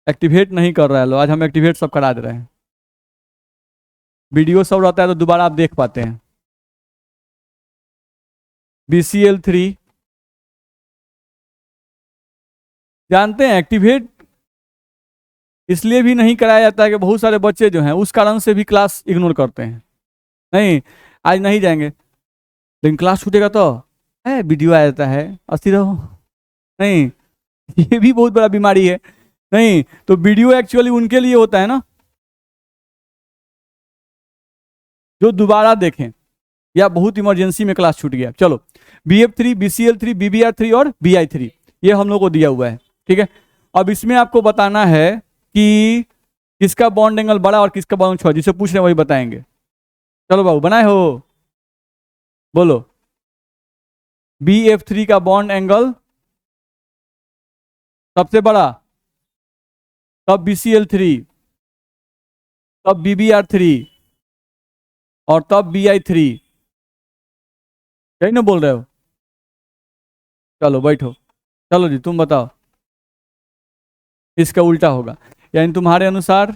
Activate नहीं कर रहा है। लो आज हम एक्टिवेट सब करा दे रहे हैं। वीडियो सब रहता है तो दोबारा आप देख पाते हैं। BCl3 जानते हैं एक्टिवेट इसलिए भी नहीं कराया जाता है कि बहुत सारे बच्चे जो हैं उस कारण से भी क्लास इग्नोर करते हैं। नहीं आज नहीं जाएंगे, लेकिन क्लास छूटेगा तो वीडियो आ जाता है, अस्थिर रहो। नहीं, ये भी बहुत बड़ा बीमारी है। नहीं तो वीडियो एक्चुअली उनके लिए होता है ना जो दोबारा देखें या बहुत इमरजेंसी में क्लास छूट गया। चलो BF3, BCl3, BBr3 और BI3 ये हम लोग को दिया हुआ है, ठीक है। अब इसमें आपको बताना है कि किसका बॉन्ड एंगल बड़ा और किसका बॉन्ड छोटा, जिसे पूछ रहे हैं वही बताएंगे। चलो बाबू बनाए हो, बोलो। BF3 का बॉन्ड एंगल सबसे बड़ा, तब BCl3, तब BBr3 और तब BI3। यही ना बोल रहे हो? चलो बैठो, चलो जी तुम बताओ। इसका उल्टा होगा, यानी तुम्हारे अनुसार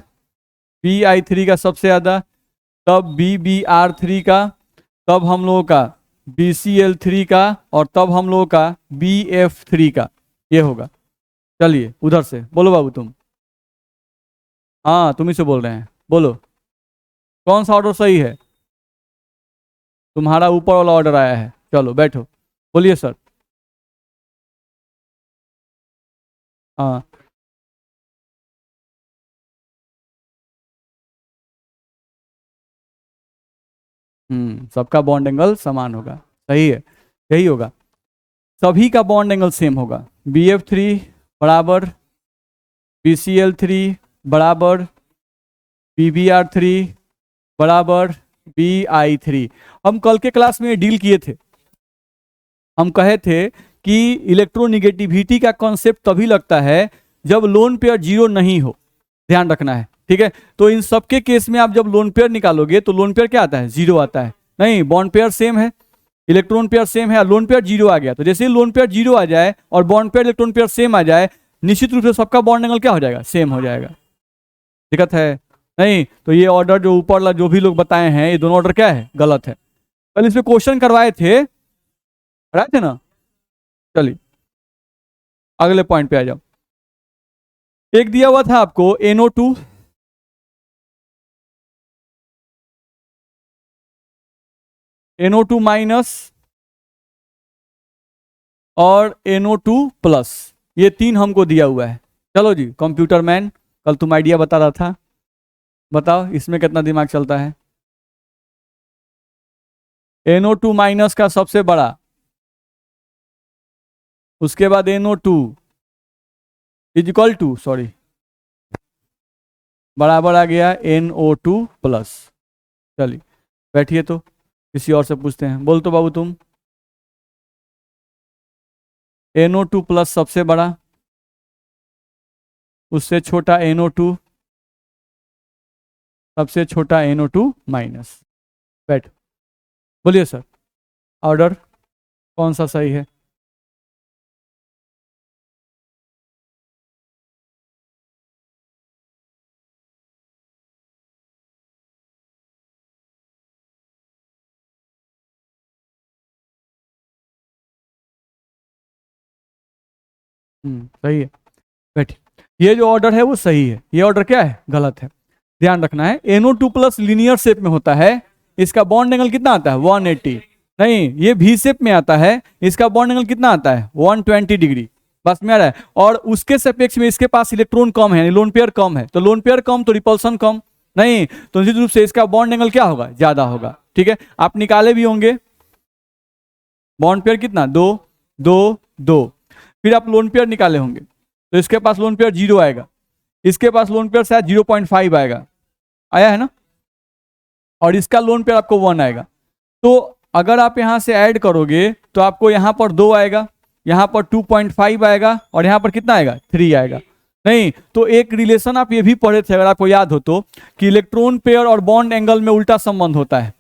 BI3 का सबसे ज्यादा, तब BBr3 का, तब हम लोगों का BCl3 का और तब हम लोगों का BF3 का, ये होगा। चलिए उधर से बोलो बाबू तुम। हाँ तुम ही से बोल रहे हैं, बोलो कौन सा ऑर्डर सही है? तुम्हारा ऊपर वाला ऑर्डर आया है। चलो बैठो, बोलिए सर। हाँ सबका बॉन्ड एंगल समान होगा, सही है, यही होगा। सभी का बॉन्ड एंगल सेम होगा। BF3 बराबर BCl3 बराबर BBr3 बराबर BI3। हम कल के क्लास में डील किए थे, हम कहे थे कि इलेक्ट्रोनिगेटिविटी का कॉन्सेप्ट तभी लगता है जब लोन पेयर जीरो नहीं हो, ध्यान रखना है, ठीक है। तो इन सबके केस में आप जब लोन पेयर निकालोगे तो लोन पेयर क्या आता है? जीरो आता है। नहीं, बॉन्ड पेयर सेम है, इलेक्ट्रॉन पेयर सेम है, लोन पेयर जीरो आ गया। तो जैसे ही लोन पेयर जीरो आ जाए और bond pair electron pair same आ जाए, निश्चित रूप से सबका बॉन्ड एंगल क्या हो जाएगा? सेम हो जाएगा। दिक्कत है? नहीं तो ये ऑर्डर जो ऊपर वाला जो भी लोग बताए हैं ये दोनों ऑर्डर क्या है? गलत है। कल इसमें क्वेश्चन करवाए थे, कराए थे ना? चलिए अगले पॉइंट पे आ जाओ। एक दिया हुआ था आपको NO2, NO2 माइनस और NO2 प्लस, ये तीन हमको दिया हुआ है। चलो जी कंप्यूटर मैन, कल तुम आइडिया बता रहा था, बताओ इसमें कितना दिमाग चलता है? NO2 माइनस का सबसे बड़ा, उसके बाद NO2 is equal to, sorry बराबर आ गया NO2 प्लस। चलिए बैठिए, तो किसी और से पूछते हैं। बोल तो बाबू तुम। NO2 प्लस सबसे बड़ा, उससे छोटा NO2, सबसे छोटा NO2 माइनस। बैठ, बोलिए सर ऑर्डर कौन सा सही है? सही है, बैठिए। ये जो ऑर्डर है वो सही है, ये ऑर्डर क्या है? गलत है। ध्यान रखना है NO2 प्लस लीनियर शेप में होता है, इसका बॉन्ड एंगल कितना आता है? 180। नहीं, ये V शेप में आता है, इसका बॉन्ड एंगल कितना आता है? 120 डिग्री। बस में आ रहा है। और उसके सापेक्ष में इसके पास इलेक्ट्रॉन कम है, लोन पेयर कम है, तो लोन पेयर कम तो रिपल्सन कम। नहीं तो निश्चित रूप से इसका बॉन्ड एंगल क्या होगा? ज्यादा होगा, ठीक है। आप निकाले भी होंगे, बॉन्ड पेयर कितना? 2 2 2। फिर आप लोन पेयर निकाले होंगे, तो इसके पास लोन पेयर 0 आएगा, इसके पास लोन पेयर शायद 0.5 आएगा, आया है ना? और इसका लोन पेयर आपको 1 आएगा। तो अगर आप यहां से ऐड करोगे तो आपको यहां पर 2 आएगा, यहां पर 2.5 आएगा और यहां पर कितना आएगा? 3 आएगा। नहीं तो एक रिलेशन आप ये भी पढ़े थे अगर आपको याद हो तो, कि इलेक्ट्रॉन पेयर और बॉन्ड एंगल में उल्टा संबंध होता है।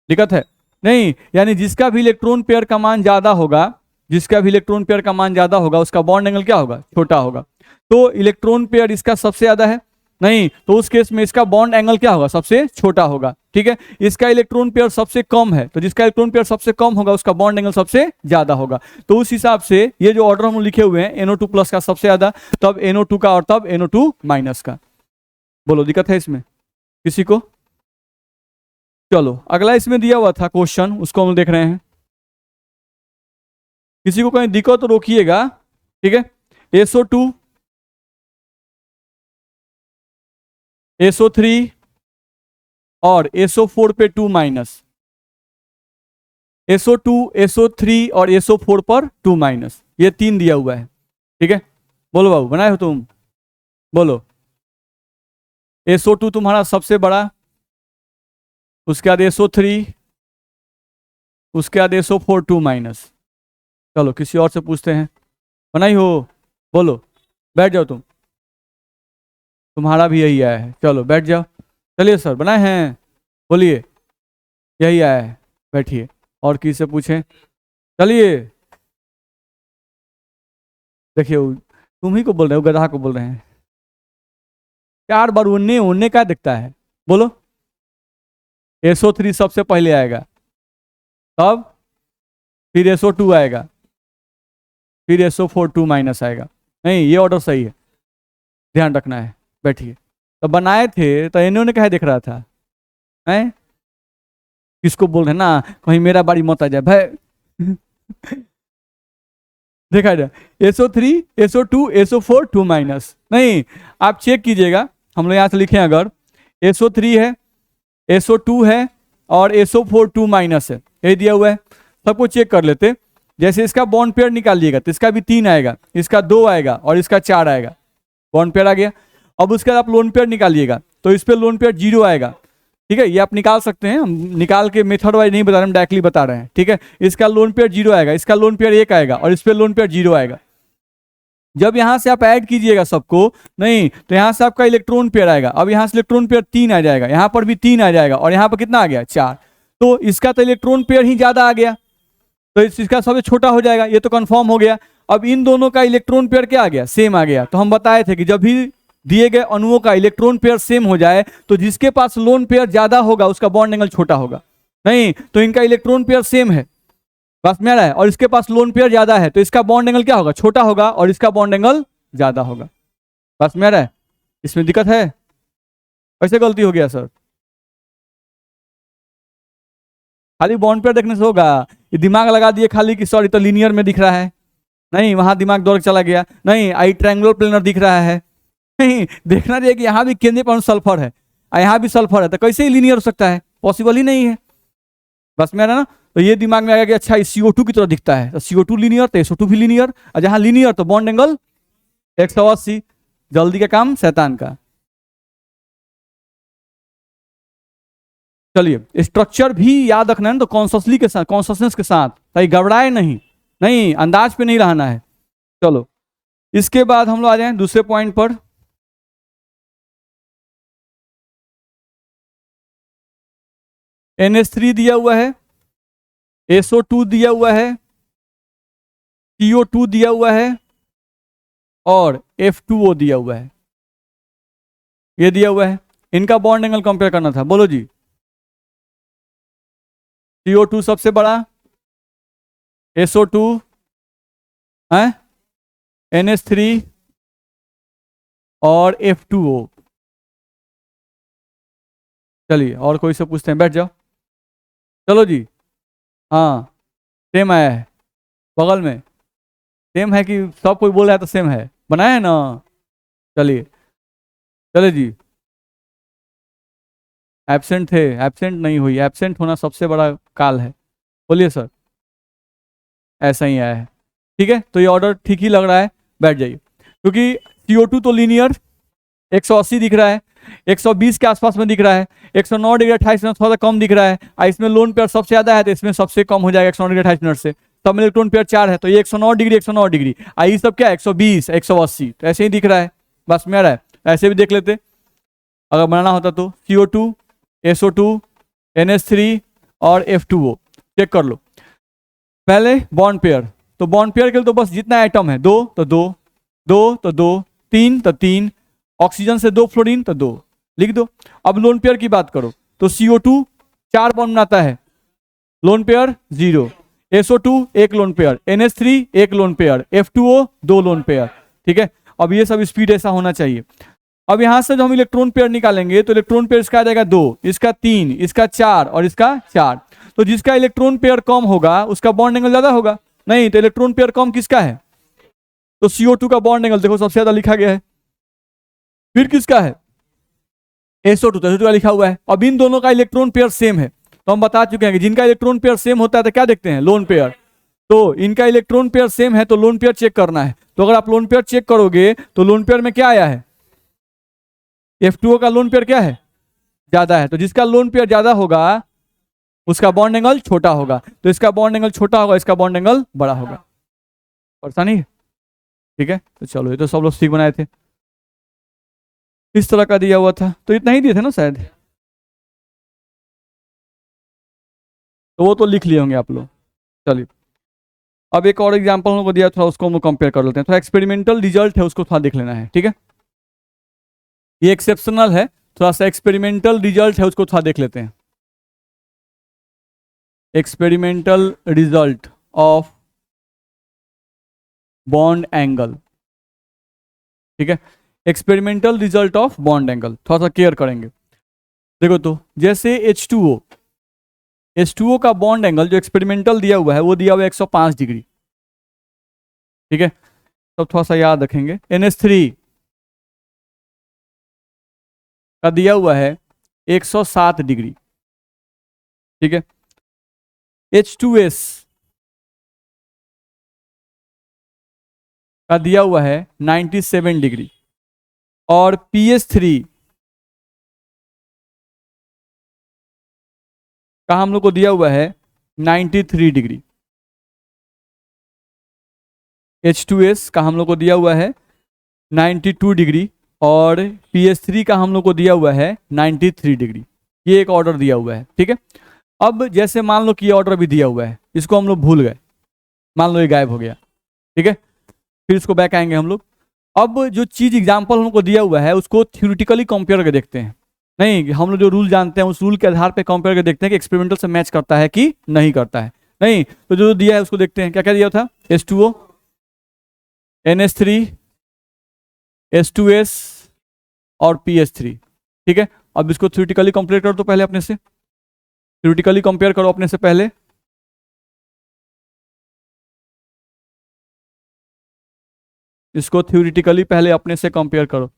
दिक्कत है? नहीं, यानी जिसका भी इलेक्ट्रॉन पेयर का मान ज्यादा होगा, जिसका भी इलेक्ट्रॉन पेयर का मान ज्यादा होगा उसका बॉन्ड एंगल क्या होगा? छोटा होगा। तो इलेक्ट्रॉन पेयर इसका सबसे ज्यादा है, नहीं तो उस केस में इसका बॉन्ड एंगल क्या होगा, सबसे छोटा होगा। ठीक है, इसका इलेक्ट्रॉन पेयर सबसे कम है, तो जिसका इलेक्ट्रॉन पेयर सबसे कम होगा उसका बॉन्ड एंगल सबसे ज्यादा होगा। तो उस हिसाब से ये जो ऑर्डर हम लिखे हुए हैं NO2 प्लस का सबसे ज्यादा, तब NO2 का और तब NO2 माइनस का। बोलो दिक्कत है इसमें किसी को? चलो अगला इसमें दिया हुआ था क्वेश्चन, उसको हम देख रहे हैं। किसी को कहीं दिक्कत तो रोकिएगा। ठीक है, SO2 SO3 और SO4 पे 2 माइनस, SO2 SO3 और SO4 पर 2 माइनस, ये 3 दिया हुआ है। ठीक है, बोलो बाबू बनाए हो तुम? बोलो। SO2 तुम्हारा सबसे बड़ा, उसके बाद SO3, उसके बाद SO4 2 माइनस। चलो किसी और से पूछते हैं, बनाई हो? बोलो, बैठ जाओ तुम, तुम्हारा भी यही आया है, चलो बैठ जाओ। चलिए सर बनाए हैं, बोलिए यही आया है, बैठिए। और किसी से पूछें, चलिए। देखिए तुम ही को बोल रहे हो, गधा को बोल रहे हैं। 4 बार उन्ने उन्ने क्या दिखता है? बोलो। SO3 सबसे पहले आएगा, तब फिर SO2 आएगा, फिर SO4 2 माइनस आएगा। नहीं ये ऑर्डर सही है, ध्यान रखना है। बैठिए। तो बनाए थे तो इन्होंने कहे दिख रहा था हैं? किसको बोल रहे हैं ना, कहीं मेरा बारी मत आ जाए भाई। देखा जाए SO3 SO2 SO4 2 माइनस। नहीं आप चेक कीजिएगा, हम लोग यहाँ से लिखे अगर SO3 है, SO2 है और SO4 2 माइनस है, यही दिया हुआ है। सबको चेक कर लेते। जैसे इसका बॉन्ड पेयर निकालिएगा तो इसका भी 3 आएगा, इसका 2 आएगा और इसका 4 आएगा, बॉन्ड पेयर आ गया। अब उसके बाद आप लोन पेयर निकालिएगा तो इस पर लोन पेयर 0 आएगा। ठीक है, ये आप निकाल सकते हैं, हम निकाल के मेथड वाइज नहीं बता रहे, हम डायरेक्टली बता रहे हैं। ठीक है, इसका लोन पेयर 0 आएगा, इसका लोन पेयर 1 आएगा और इस पर लोन पेयर 0 आएगा। जब यहां से आप ऐड कीजिएगा सबको, नहीं तो यहां से आपका इलेक्ट्रॉन पेयर आएगा। अब यहां से इलेक्ट्रॉन पेयर 3 आ जाएगा, यहां पर भी 3 आ जाएगा और यहां पर कितना आ गया 4। तो इसका तो इलेक्ट्रॉन पेयर ही ज्यादा आ गया, तो इसका सबसे छोटा हो जाएगा, ये तो कंफर्म हो गया। अब इन दोनों का इलेक्ट्रॉन पेयर क्या आ गया, सेम आ गया। तो हम बताए थे कि जब भी दिए गए अणुओं का इलेक्ट्रॉन पेयर सेम हो जाए तो जिसके पास लोन पेयर ज्यादा होगा उसका बॉन्ड एंगल छोटा होगा। नहीं तो इनका इलेक्ट्रॉन पेयर सेम है, बस में आ रहा है, और इसके पास लोन पेयर ज्यादा है तो इसका बॉन्ड एंगल क्या होगा, छोटा होगा, और इसका बॉन्ड एंगल ज्यादा होगा। बस में आ रहा है? इसमें दिक्कत है? कैसे गलती हो गया सर? खाली बॉन्ड पेयर देखने से होगा? ये दिमाग लगा दिए खाली कि सॉरी तो लीनियर में दिख रहा है, नहीं वहां दिमाग दौड़ चला गया, नहीं आई ट्रायंगुलर प्लेनर दिख रहा है, नहीं देखना चाहिए कि यहाँ भी केंद्रीय परमाणु सल्फर है और यहाँ भी सल्फर है, तो कैसे ही लीनियर हो सकता है, पॉसिबल ही नहीं है। बस में आ रहा ना? तो ये दिमाग में आ गया कि अच्छा ये CO2 की तरह दिखता है, तो CO2 लीनियर तो SO2 भी लीनियर, और जहां लीनियर तो बॉन्ड एंगल 180। जल्दी का काम शैतान का। चलिए स्ट्रक्चर भी याद रखना है तो कॉन्शसली के साथ, कॉन्शसनेस के साथ, ताकि घबराए नहीं, नहीं अंदाज पे नहीं रहना है। चलो इसके बाद हम लोग आ जाए दूसरे पॉइंट पर। NH3 दिया हुआ है, SO2 दिया हुआ है, CO2 दिया हुआ है और F2O दिया हुआ है, ये दिया हुआ है। इनका बॉन्ड एंगल कंपेयर करना था। बोलो जी। CO2 सबसे बड़ा, SO2 है, NH3 और F2O। चलिए और कोई से पूछते हैं, बैठ जाओ। चलो जी। हाँ सेम आया है, बगल में सेम है कि सब कोई बोल रहा है तो सेम है, बनाया है ना? चलिए चलिए जी। एब्सेंट थे, एब्सेंट नहीं हुई, एब्सेंट होना सबसे बड़ा काल है। बोलिए सर। ऐसा ही आया है, ठीक है, तो ये ऑर्डर ठीक ही लग रहा है, बैठ जाइए। क्योंकि CO2 तो लीनियर 180 दिख रहा है, 120 के आसपास में दिख रहा है, 109 डिग्री 28 मिनट थोड़ा कम दिख रहा है, और इसमें लोन पेयर सबसे ज्यादा है तो इसमें सबसे कम हो जाएगा 109 डिग्री 28 मिनट से। सब में इलेक्ट्रॉन पेयर 4 है तो ये 109 डिग्री 109 डिग्री, और ये सब क्या 120 180, तो ऐसे ही दिख रहा है। बस में आ रहा है, ऐसे भी देख लेते अगर बनाना होता तो। CO2 SO2 NH3 और F2O चेक कर लो। पहले बॉन्ड पेयर, तो बॉन्ड पेयर के लिए तो बस जितना आइटम है 2 तो 2, 2 तो 2, 3 तो 3, ऑक्सीजन से 2 फ्लोरीन तो 2, लिख दो। अब लोन पेयर की बात करो तो CO2 4 बॉन्ड बनाता है, लोन पेयर 0, SO2 एक लोन पेयर, NH3 एक lone pair, F2O 2 lone pair, ठीक है। अब ये सब स्पीड ऐसा होना चाहिए। अब यहां से जो हम इलेक्ट्रॉन पेयर निकालेंगे तो इलेक्ट्रॉन पेयर इसका आ जाएगा 2, इसका 3, इसका 4 और इसका 4। तो जिसका इलेक्ट्रॉन पेयर कम होगा उसका बॉन्ड एंगल ज्यादा होगा, नहीं तो इलेक्ट्रॉन पेयर कम किसका है, तो CO2 का बॉन्ड एंगल देखो सबसे ज्यादा लिखा गया है। फिर किसका है, SO2, तो SO2 का लिखा हुआ है। अब इन दोनों का इलेक्ट्रॉन पेयर सेम है, तो हम बता चुके हैं कि जिनका इलेक्ट्रॉन पेयर सेम होता है तो क्या देखते हैं, लोन पेयर। तो इनका इलेक्ट्रॉन पेयर सेम है तो लोन पेयर चेक करना है। तो अगर आप लोन पेयर चेक करोगे तो लोन पेयर में क्या आया है, F2O का लोन पेयर क्या है, ज्यादा है। तो जिसका लोन पेयर ज्यादा होगा उसका बॉन्ड एंगल छोटा होगा, तो इसका बॉन्ड एंगल छोटा होगा, इसका बॉन्ड एंगल बड़ा होगा। परेशानी है, ठीक है। तो चलो ये तो सब लोग सीख बनाए थे, इस तरह का दिया हुआ था, तो इतना ही दिए थे ना शायद, तो वो तो लिख लिए होंगे आप लोग। चलिए अब एक और एग्जांपल हम लोग को दिया, थोड़ा उसको हम लोग कंपेयर कर लेते हैं, थोड़ा एक्सपेरिमेंटल रिजल्ट है उसको थोड़ा देख लेना है, ठीक है। ये एक्सेप्शनल है, थोड़ा सा एक्सपेरिमेंटल रिजल्ट है उसको थोड़ा देख लेते हैं। Experimental result of bond angle, ठीक है। Experimental result of bond angle थोड़ा सा केयर करेंगे। देखो तो जैसे H2O का बॉन्ड एंगल जो एक्सपेरिमेंटल दिया हुआ है वो दिया हुआ है 105 डिग्री, ठीक है। तब थोड़ा सा याद रखेंगे। NH3 का दिया हुआ है 107 डिग्री, ठीक है। H2S का दिया हुआ है 97 डिग्री, और PS3 का हम लोग को दिया हुआ है 93 डिग्री। H2S का हम लोग को दिया हुआ है 92 डिग्री, और PS3 का हम लोग को दिया हुआ है 93 डिग्री। ये एक ऑर्डर दिया हुआ है, ठीक है। अब जैसे मान लो कि ये ऑर्डर भी दिया हुआ है, इसको हम लोग भूल गए, मान लो ये गायब हो गया, ठीक है। फिर इसको बैक आएंगे हम लोग। अब जो चीज एग्जाम्पल हमको दिया हुआ है उसको थ्योरेटिकली कंपेयर करके देखते हैं, नहीं हम लोग जो रूल जानते हैं उस रूल के आधार पे कंपेयर करके देखते हैं कि एक्सपेरिमेंटल से मैच करता है कि नहीं करता है। नहीं तो जो दिया है उसको देखते हैं, क्या क्या दिया था, H2O, NH3, H2S और PS3, ठीक है। अब इसको थ्योरेटिकली कंपेयर करो तो पहले अपने से, थ्योरेटिकली कंपेयर करो अपने से पहले। इसको थ्योरेटिकली पहले अपने से कंपेयर करो।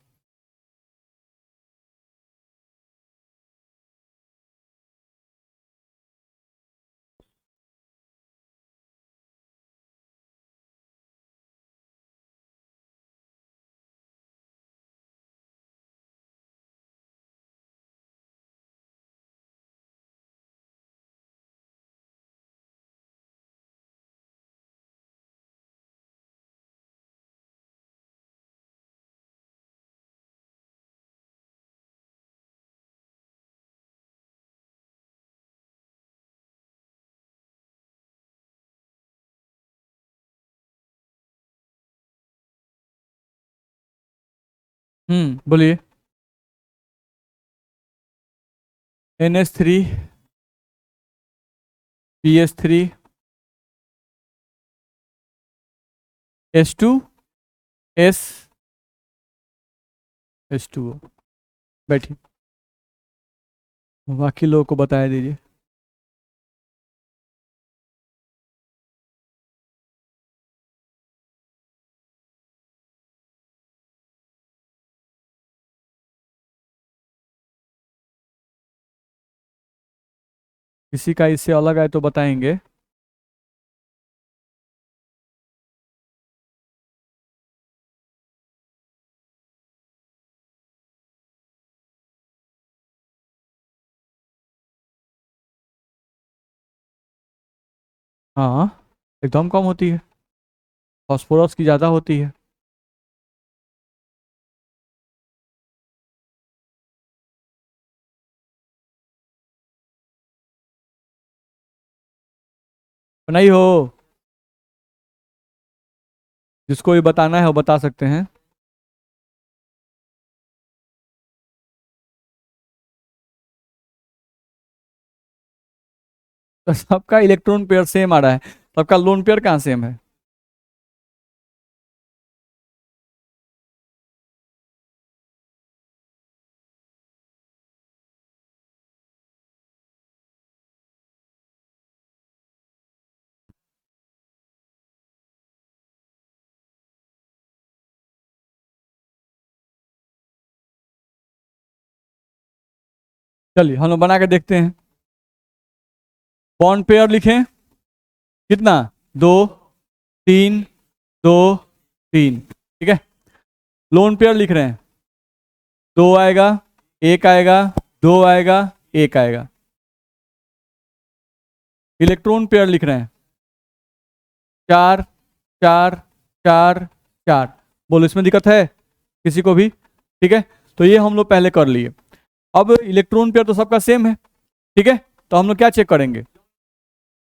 बोलिए। NH3, PS3, H2S, H2O, बैठिए, बाकी लोगों को बता दीजिए। किसी का इससे अलग आए तो बताएंगे। हाँ एकदम कम होती है, फास्फोरस की ज़्यादा होती है। नहीं हो, जिसको ये बताना है वो बता सकते हैं। तो सबका इलेक्ट्रॉन पेयर सेम आ रहा है, सबका लोन पेयर कहाँ सेम है? चलिए हम लोग बना के देखते हैं। बॉन्ड पेयर लिखें, कितना? 2 3 2 3, ठीक है। लोन पेयर लिख रहे हैं, 2 आएगा, 1 आएगा, 2 आएगा, 1 आएगा। इलेक्ट्रॉन पेयर लिख रहे हैं, 4 4 4 4। बोलो इसमें दिक्कत है किसी को भी? ठीक है, तो ये हम लोग पहले कर लिए। अब इलेक्ट्रॉन पेयर तो सबका सेम है, ठीक है, तो हम लोग क्या चेक करेंगे?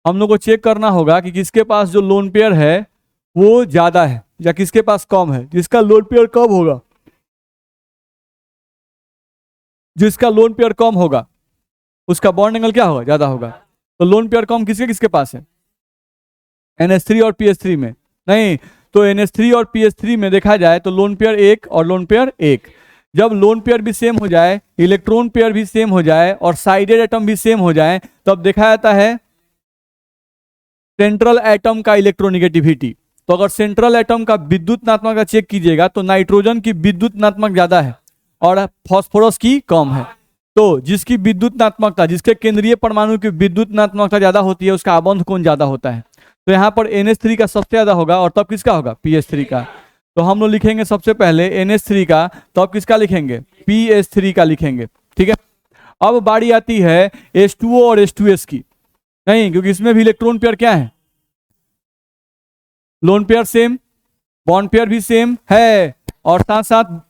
हम लोग को चेक करना होगा कि किसके पास जो लोन पेयर है वो ज्यादा है या किसके पास कम है। जिसका लोन पेयर कम होगा, जिसका लोन पेयर कम होगा उसका बॉन्ड एंगल क्या होगा? ज्यादा होगा। तो लोन पेयर कम किसके किसके पास है? NH3 और PH3 में। नहीं, तो NH3 और PH3 में देखा जाए तो लोन पेयर 1 और लोन पेयर 1। जब लोन पेयर भी सेम हो जाए, इलेक्ट्रॉन पेयर भी सेम हो जाए और साइडेड एटम भी सेम हो जाए, तब देखा जाता है सेंट्रल एटम का इलेक्ट्रोनिगेटिविटी। तो अगर सेंट्रल एटम का विद्युत नात्मकता चेक कीजिएगा तो नाइट्रोजन की विद्युत नात्मक ज्यादा है और फास्फोरस की कम है। तो जिसकी विद्युत नात्मकता, जिसके केंद्रीय परमाणु की विद्युत नात्मकता ज्यादा होती है, उसका आबंध कोण ज्यादा होता है। तो यहाँ पर NH3 का सबसे ज्यादा होगा और तब किसका होगा? PH3 का। तो हम लोग लिखेंगे सबसे पहले NH3 का, तब किसका लिखेंगे? PH3 का लिखेंगे, ठीक है। अब बारी आती है H2O और H2S की। नहीं, क्योंकि इसमें भी इलेक्ट्रॉन पेयर क्या है? Lone pair same, bond pair भी सेम है और साथ साथ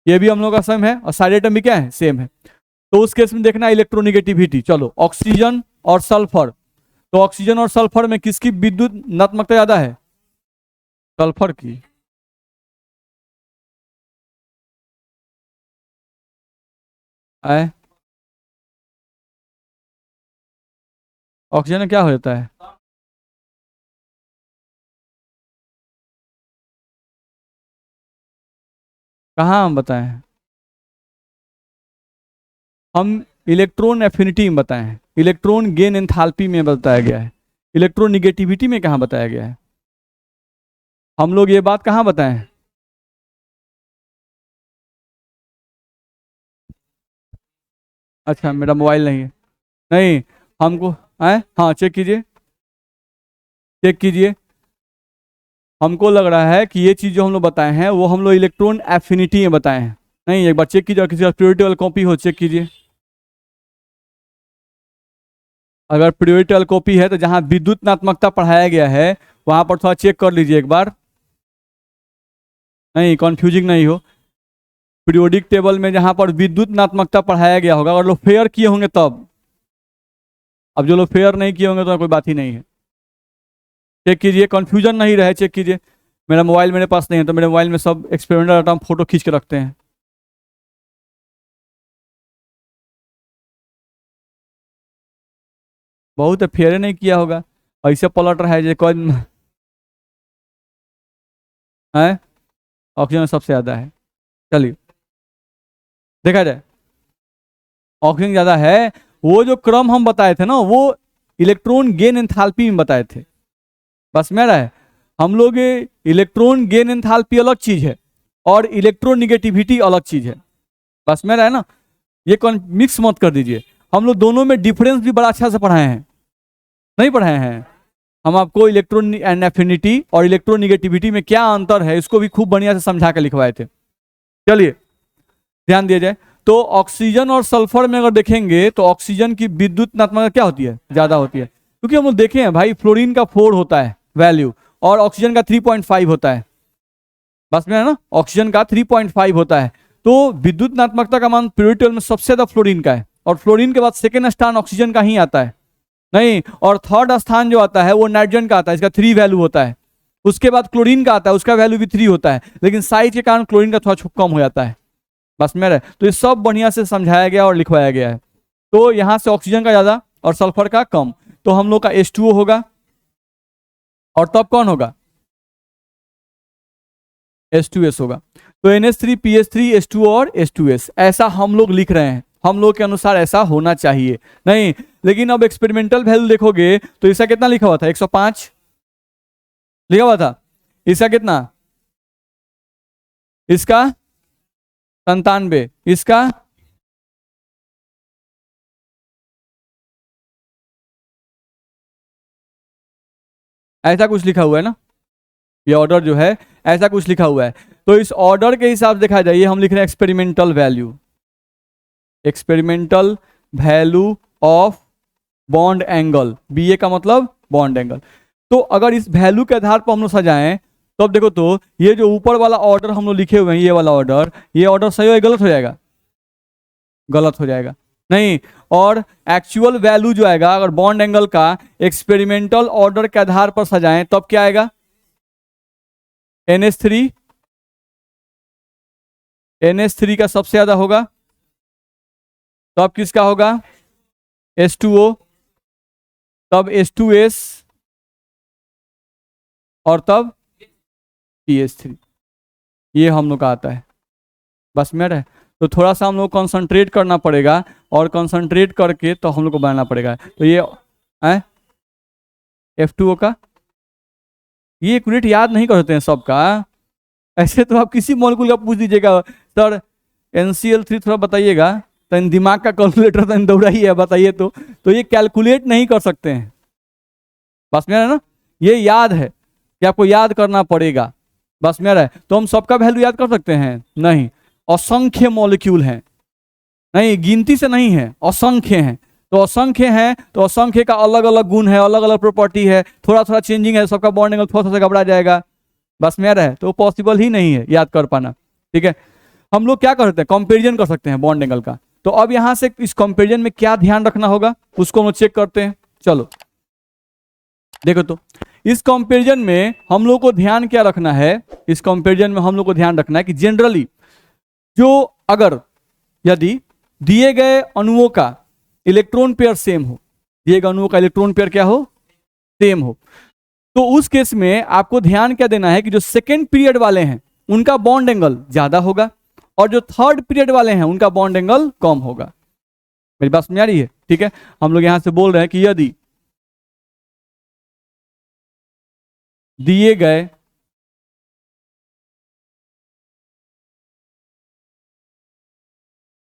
ये भी हम लोग का सेम है और सारे एटम भी क्या है? सेम है। तो उस केस में देखना इलेक्ट्रोनिगेटिविटी। चलो, ऑक्सीजन और सल्फर। तो ऑक्सीजन और सल्फर में किसकी विद्युत नात्मकता ज्यादा है? सल्फर की। आए, ऑक्सीजन में क्या हो जाता है? कहाँ हम बताएं? हम इलेक्ट्रॉन एफिनिटी में बताए हैं, इलेक्ट्रॉन गेन एंथैल्पी में बताया गया है। इलेक्ट्रॉन निगेटिविटी में कहाँ बताया गया है? हम लोग ये बात कहाँ बताए हैं? अच्छा, मेरा मोबाइल नहीं है। नहीं, हमको आए, हाँ चेक कीजिए, चेक कीजिए। हमको लग रहा है कि ये चीज़ जो हम लोग बताए हैं वो हम लोग इलेक्ट्रॉन एफिनिटी में बताए हैं। नहीं, एक बार चेक कीजिए, और किसी का प्योरिटी वाली कॉपी हो चेक कीजिए। अगर प्योरिटी वाली कॉपी है तो जहाँ विद्युत नात्मकता पढ़ाया गया है वहां पर थोड़ा चेक कर लीजिए एक बार। नहीं, कन्फ्यूजिंग नहीं हो। पीरियोडिक टेबल में जहां पर विद्युत नात्मकता पढ़ाया गया होगा, अगर लोग फेयर किए होंगे तब। अब जो लोग फेयर नहीं किए होंगे तो कोई बात ही नहीं है। चेक कीजिए, कंफ्यूजन नहीं रहे, चेक कीजिए। मेरा मोबाइल मेरे पास नहीं है तो मेरे मोबाइल में सब एक्सपेरिमेंटल डाटा हम फोटो खींच के रखते हैं। बहुत फेयर नहीं किया होगा, ऐसे पलट रहा है जो कोई है। ऑक्सीजन सबसे ज्यादा है। चलिए देखा जाए, ऑक्सीजन ज्यादा है। वो जो क्रम हम बताए थे ना, वो इलेक्ट्रॉन गेन एंथैल्पी में बताए थे। बस मेरा है, हम लोग इलेक्ट्रॉन गेन एंथैल्पी अलग चीज है और इलेक्ट्रॉन निगेटिविटी अलग चीज है। बस मेरा है ना, ये कौन मिक्स मत कर दीजिए। हम लोग दोनों में डिफरेंस भी बड़ा अच्छा से पढ़ाए हैं, नहीं पढ़ाए हैं? हम आपको इलेक्ट्रॉन एंड एफिनिटी और इलेक्ट्रॉन निगेटिविटी में क्या अंतर है इसको भी खूब बढ़िया से समझा कर लिखवाए थे। चलिए ध्यान दिया जाए तो ऑक्सीजन और सल्फर में अगर देखेंगे तो ऑक्सीजन की विद्युत नात्मकता क्या होती है? ज्यादा होती है। क्योंकि हम लोग देखे हैं भाई, फ्लोरीन का 4 होता है वैल्यू और ऑक्सीजन का 3.5 होता है। बस में है ना, ऑक्सीजन का 3.5 होता है। तो विद्युत नात्मकता का मान पीरियोडिक में सबसे ज्यादा फ्लोरीन का है और फ्लोरीन के बाद सेकेंड स्थान ऑक्सीजन का ही आता है। नहीं, और थर्ड स्थान जो आता है वो नाइट्रोजन का आता है, इसका 3 वैल्यू होता है। उसके बाद क्लोरीन का आता है, उसका वैल्यू भी 3 होता है, लेकिन साइज के कारण क्लोरीन का थोड़ा कम हो जाता है। बस मेरा, तो ये सब बढ़िया से समझाया गया और लिखवाया गया है। तो यहाँ से ऑक्सीजन का ज्यादा और सल्फर का कम, तो हम लोग का H2O होगा। और तब कौन होगा? H2S होगा। तो NH3 PH3 H2O और H2S, ऐसा हम लोग लिख रहे हैं, हम लोग के अनुसार ऐसा होना चाहिए नहीं। लेकिन अब एक्सपेरिमेंटल वैल्यू देखोगे तो इसका कितना लिखा हुआ था? 105 लिखा हुआ था। इसका कितना? इसका 97, इसका ऐसा कुछ लिखा हुआ है ना, ये ऑर्डर जो है ऐसा कुछ लिखा हुआ है। तो इस ऑर्डर के हिसाब से देखा जाए, ये हम लिख रहे हैं experimental value, experimental value of bond angle, BA का मतलब बॉन्ड एंगल। तो अगर इस वैल्यू के आधार पर हम लोग सजाएं तो अब देखो, तो ये जो ऊपर वाला ऑर्डर हम लोग लिखे हुए हैं, ये वाला ऑर्डर, ये ऑर्डर सही हो गलत हो जाएगा? गलत हो जाएगा नहीं। और एक्चुअल वैल्यू जो आएगा अगर बॉन्ड एंगल का एक्सपेरिमेंटल ऑर्डर के आधार पर सजाएं तब क्या आएगा? NH3, NH3 का सबसे ज्यादा होगा, तब किसका होगा? H2O, तब H2S, और तब PH3। ये हम लोग का आता है। बस मेरा है, तो थोड़ा सा हम लोग कंसंट्रेट करना पड़ेगा, और कंसंट्रेट करके तो हम लोग को बनाना पड़ेगा। तो ये F2O का ये एक्यूरेट याद नहीं करते हैं सबका। ऐसे तो आप किसी मॉलिक्यूल का पूछ दीजिएगा, सर NCl3 थोड़ा बताइएगा, तो दिमाग का कैलकुलेटर तो दौड़ाइए बताइए, तो ये कैलकुलेट नहीं कर सकते हैं। बस मेरा है ना, ये याद है कि आपको याद करना पड़ेगा। बस मेरा है, तो हम सबका वैल्यू याद कर सकते हैं? नहीं, असंख्य मॉलिक्यूल हैं, नहीं गिनती से नहीं है, असंख्य हैं। तो असंख्य हैं तो असंख्य का अलग अलग गुण है, अलग अलग प्रॉपर्टी है, थोड़ा थोड़ा चेंजिंग है, सबका बॉन्ड एंगल थोड़ा सा घबरा जाएगा। बस मेरा है, तो पॉसिबल ही नहीं है याद कर पाना। ठीक है, हम लोग क्या कर सकते हैं? कंपेरिजन कर सकते हैं बॉन्ड एंगल का। तो अब यहां से इस कंपेरिजन में क्या ध्यान रखना होगा उसको हम लोग चेक करते हैं। चलो देखो, तो इस कंपेरिजन में हम लोग को ध्यान क्या रखना है? इस कंपेरिजन में हम लोग को ध्यान रखना है कि जनरली जो अगर यदि दिए गए अणुओं का इलेक्ट्रॉन पेयर सेम हो, दिए गए अणुओं का इलेक्ट्रॉन पेयर क्या हो? सेम हो, तो उस केस में आपको ध्यान क्या देना है कि जो सेकेंड पीरियड वाले हैं उनका बॉन्ड एंगल ज्यादा होगा, और जो थर्ड पीरियड वाले हैं उनका बॉन्ड एंगल कम होगा। मेरी बात समझ आ रही है? ठीक है, हम लोग यहां से बोल रहे हैं कि यदि दिए गए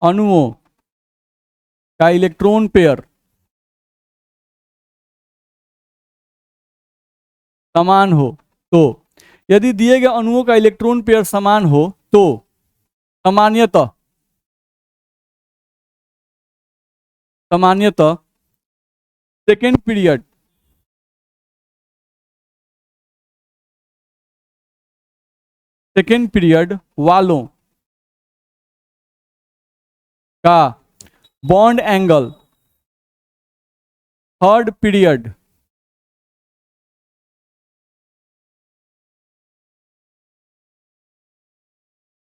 अणुओं का इलेक्ट्रॉन पेयर समान हो, तो यदि दिए गए अणुओं का इलेक्ट्रॉन पेयर समान हो तो सामान्यतः सामान्यतः सेकेंड पीरियड वालों का बॉन्ड एंगल थर्ड पीरियड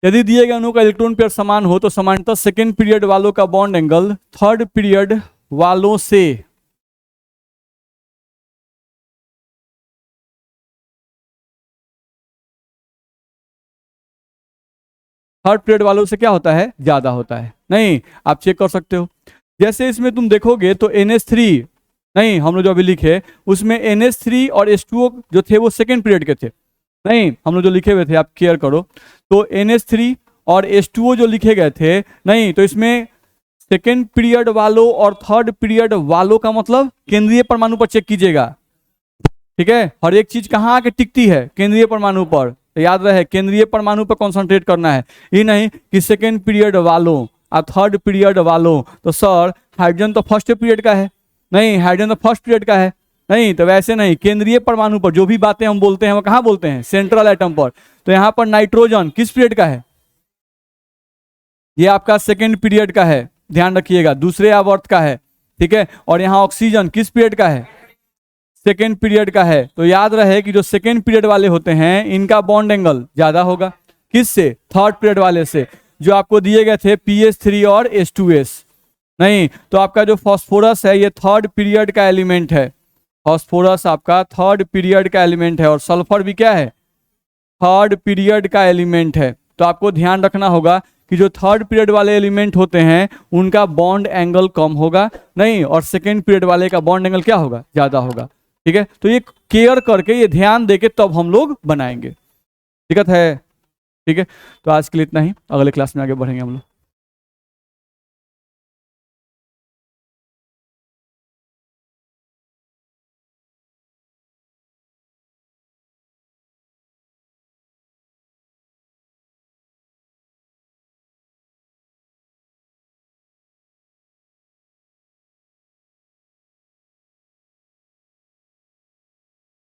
यदि दिए गए अणु का इलेक्ट्रॉन पेयर समान हो तो सामान्यतः सेकेंड पीरियड वालों का बॉन्ड एंगल थर्ड पीरियड वालों से क्या होता है? ज्यादा होता है। नहीं, आप चेक कर सकते हो, जैसे इसमें तुम देखोगे तो NH3, नहीं हम लोग जो अभी लिखे उसमें NH3 और H2O जो थे वो सेकेंड पीरियड के थे। नहीं, हम लोग जो लिखे हुए थे आप केयर करो, तो NH3 और H2O जो लिखे गए थे, नहीं तो इसमें सेकेंड पीरियड वालों और थर्ड पीरियड वालों का मतलब केंद्रीय परमाणु पर चेक कीजिएगा। ठीक है, हर एक चीज कहाँ आके टिकती है? केंद्रीय परमाणु पर। तो याद रहे केंद्रीय परमाणु पर कॉन्सेंट्रेट करना है, ये नहीं कि सेकेंड पीरियड वालों और थर्ड पीरियड वालों। तो सर हाइड्रोजन तो फर्स्ट पीरियड का है, नहीं हाइड्रोजन तो फर्स्ट पीरियड का है, नहीं तो वैसे नहीं, केंद्रीय परमाणु पर जो भी बातें हम बोलते हैं वो कहाँ बोलते हैं? सेंट्रल एटम पर। तो यहाँ पर नाइट्रोजन किस पीरियड का है? ये आपका सेकेंड पीरियड का है, ध्यान रखिएगा, दूसरे आवर्त का है। ठीक है, और यहाँ ऑक्सीजन किस पीरियड का है? सेकेंड पीरियड का है। तो याद रहे कि जो सेकेंड पीरियड वाले होते हैं इनका बॉन्ड एंगल ज्यादा होगा, किससे? थर्ड पीरियड वाले से, जो आपको दिए गए थे PH3 और H2S। नहीं, तो आपका जो फास्फोरस है ये थर्ड पीरियड का एलिमेंट है। फास्फोरस आपका थर्ड पीरियड का एलिमेंट है और सल्फर भी क्या है, थर्ड पीरियड का एलिमेंट है। तो आपको ध्यान रखना होगा कि जो थर्ड पीरियड वाले एलिमेंट होते हैं उनका बॉन्ड एंगल कम होगा, नहीं, और सेकेंड पीरियड वाले का बॉन्ड एंगल क्या होगा, ज्यादा होगा। ठीक है, तो ये केयर करके, ये ध्यान देके तब हम लोग बनाएंगे। दिक्कत है? ठीक है, तो आज के लिए इतना ही, अगले क्लास में आगे बढ़ेंगे हम लोग।